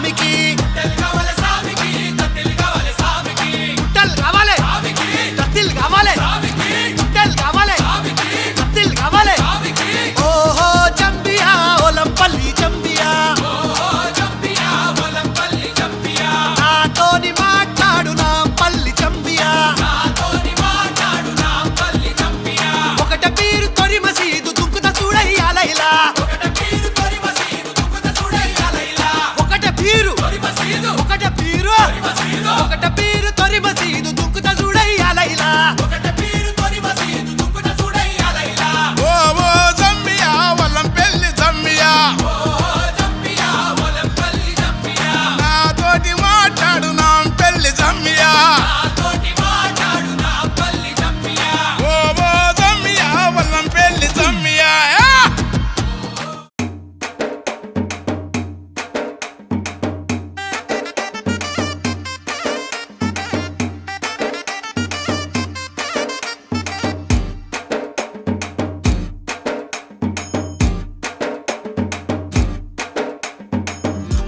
సామికి గుట్టలు కావాలి కత్తిలు కావాలి గుట్టలు కావాలి కత్తిలు కావాలి ఓహో చంపియా ఒలంపల్లి చంపియా నాతోని మాట్లాడు నా పల్లి చంపియా ఒకట పీరు తొరి మసీదు దుంకుత చూడయ్యాలైలా ఒకట పీరు తొరి మసీదు దుంకుత చూడయ్యాలైలా ఓ ఓ జమ్మియా వల్లంపల్లి జమ్మియా నాతోటి మాట్లాడు నా పెళ్లి జమ్మియా ఓ ఓ జమ్మియా వల్లంపల్లి జమ్మియా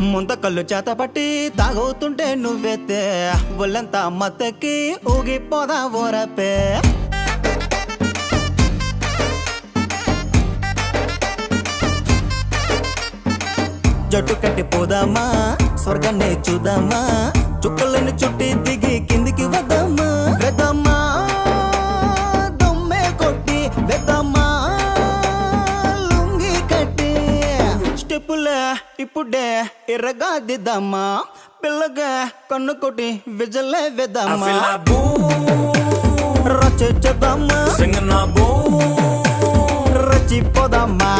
ముంతకల్లు చేత పట్టి తాగవుతుంటే నువ్వెత్తే ఒళ్ళంతా మత్తకి ఊగిపోదా ఓరపే జట్టు కట్టి పోదామా స్వర్గాన్ని చూద్దామా చుక్కలని చుట్టి దిగి కిందికి వద్దామా వెదమ్మా దొమ్మే కొట్టి వెదమ్మా లుంగి కట్టి స్టెప్పులే ఇప్పుడే ఎర్రగా దిద్దామా పిల్లగా కన్ను కొట్టి విజలే వెద్దామా రచేద్దామా రచిపోదామా